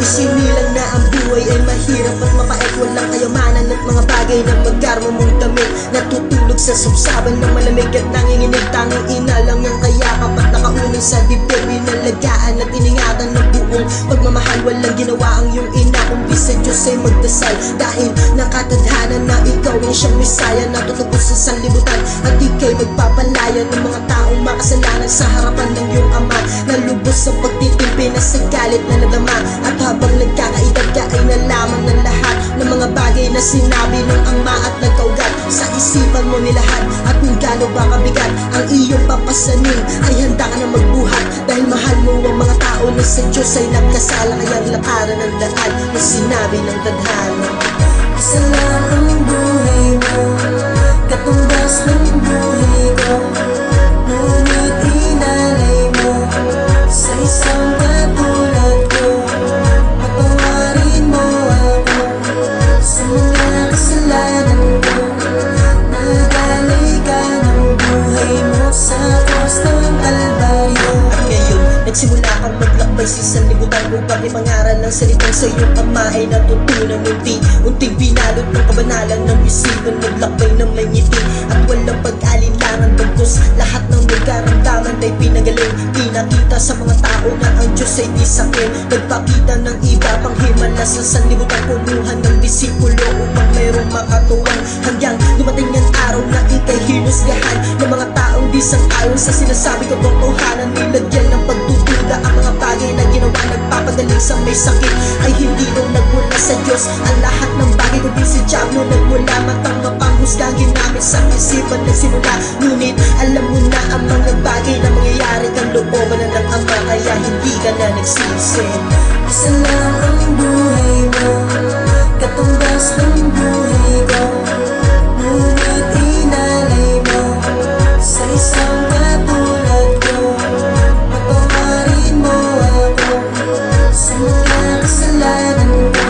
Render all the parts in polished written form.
Isinilang na ang buhay ay mahirap at mapait. Walang kayamanan at mga bagay na magkarma mong damit. Natutulog sa sabsaban ng malamig at nanginginig. Tanging ina lang ang kayakap at nakaunin sa bibig. Binalagaan at iningatan ng buong pagmamahal. Walang ginawa ang iyong ina kundi sa Diyos ay magdasal. Dahil nakatadhana na ikaw ang siyang misaya na tutubos sa sanlibutan. At ika'y magpapalaya ng mga taong makasalanan sa harapan ng iyong ama. Nalubos sa pagtitimpi na sa galit na nadama. At habang nagkakaedad ka ay nalaman ng lahat ng mga bagay na sinabi ng ama at nagkaugat sa isipan mo ni lahat. At kung gaano ba kabigat ang iyong papasanin ay handa ka na magbuhat. Dahil mahal mo ang mga tao na sa Diyos ay nagkasala. Kayang lakaran ang daan na sinabi ng tadhana. Isa lang ang buhay mo, katumbas ng buhay ko. Ngunit inalay mo sa isang katulad ko. Patawarin mo ako sa mga kasalanan ko. Nagalay ka ng buhay mo sa krus ng Kalbaryo. At ngayon, nagsimula kang maglakbay sa sanlibutan upang ipangaral ng salitang sa iyong ama ay natutunan unting binalot ng kabanalan ng isipan. Naglakbay ng may ngiti at walang pag-alinlangan. Bagkus lahat ng nagkaramdaman ay pinagaling. Pinakita sa mga tao na ang Diyos ay di sakit. Nagpakita ng iba pang himala sa sanlibutan. Punuhan ng disipulo upang mayroong makatuwang. Hanggang dumating ang araw na ika'y hinusgahan ng mga taong di sang-ayon sa sinasabi ko totohanan. Nilagyan ng pagdududa ang mga bagay na ginawa. Nagpapagaling sa may sakit ay hindi nung nagmula sa Diyos. Ang lahat ng bagay kundi si Diablo nagmula. Matang mapanghusga ginamit sa isipan nagsimula. Ngunit alam mo na ang mga bagay na mangyayari kang looban na ng ama. Kaya hindi ka na nagsisi. Isa lang ang buhay mo, katumbas ng buhay ko. Ngunit inalay mo sa isang katulad ko. Patawarin mo ako sa mga kasalanan ko.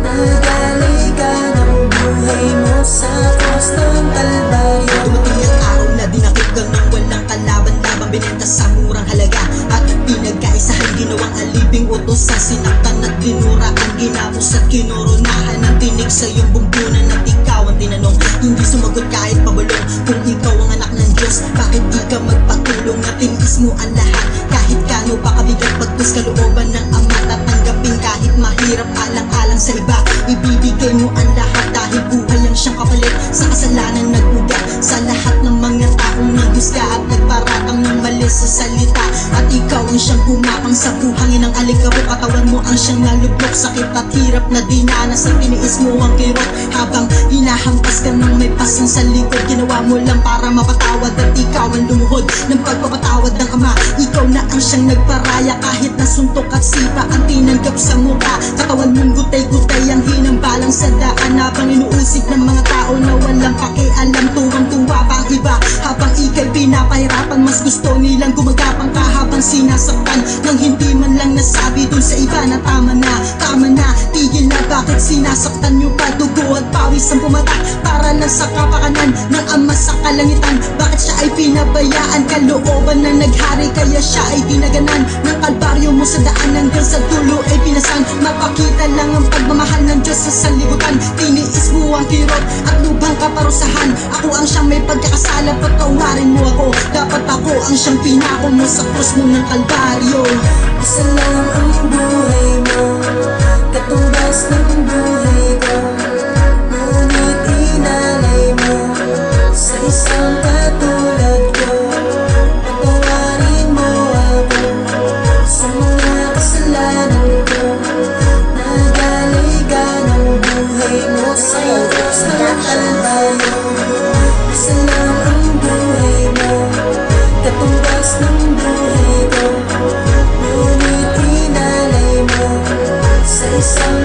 Nagalay ka ng buhay mo sa krus ng Kalbaryo. Dumating ang araw na dinakip ka ng walang kalaban-laban. Binenta sa murang halaga at pinagkaisahan. Ginawang alibing utos sa sinaktan at dinuraan. Ginapos at kinoronahan ang tinig sa iyong bumbunan. At ikaw ang tinanong, hindi sumagot kahit pabulong. Kung ikaw ang anak ng Diyos, bakit di ka magpatulong? Na tinis mo ang lahat kahit kano pa kabigat. Pagkus kalooban ng ama tatanggapin kahit mahirap alang-alang sa iba. Ibibigay mo ang lahat dahil buhay ang siyang kapalit sa kasalanan nag-ugat sa lahat ng mga taong naghusga at nagparatang ng mali sa salita. At ikaw ang siyang gumapang sa buhangin ng alikabok. Katawan mo ang siyang nalubok, sakit at hirap na dinanas at tiniis mo ang kirot. Habang hinahampas ka ng may pasang sa likod, ginawa mo lang para mapatawad. At ikaw ang lumuhod ng pagpapatawad ng ama. Ikaw na ang siyang nagparaya kahit nasuntok at sipa ang tinanggap sa mukha. Katawan mong gutay-gutay ang hinambalang sa daan. Habang inuusig ng mga tao na walang pakialam, tuwang-tuwa pa ang iba. Habang ika'y pinapahirapan, mas gusto nilang gumagapang ka habang sinasaktan. Nang hindi man lang nasabi dun sa iba na tama na, tigil na. Bakit sinasaktan nyo pa? Dugo at pawis ang pumatak para lang sa kapakanan ng ama sa kalangitan. Bakit siya ay pinabayaan? Kalooban na naghari kaya siya ay ginaganan ng Kalbaryo mo sa daan hanggang sa dulo ay pinasan. Mapakita lang ang pagmamahal ng Diyos sa sanlibutan. Tiniis mo ang kirot at lubhang kaparusahan. Ako ang siyang may pagkakasala, patawarin mo ako. Dapat ako ang siyang pinako mo sa krus mo ng Kalbaryo. Isa lang ang buhay mo, katumbas ng buhay ko. Ngunit inalay mo sa isang katulad ko. Patawarin mo ako sa mga kasalanan ko. Nagalay ka ng buhay mo sa krus ng Kalbaryo. Isa lang ang buhay mo, katumbas ng buhay ko. Ngunit inalay mo sa isang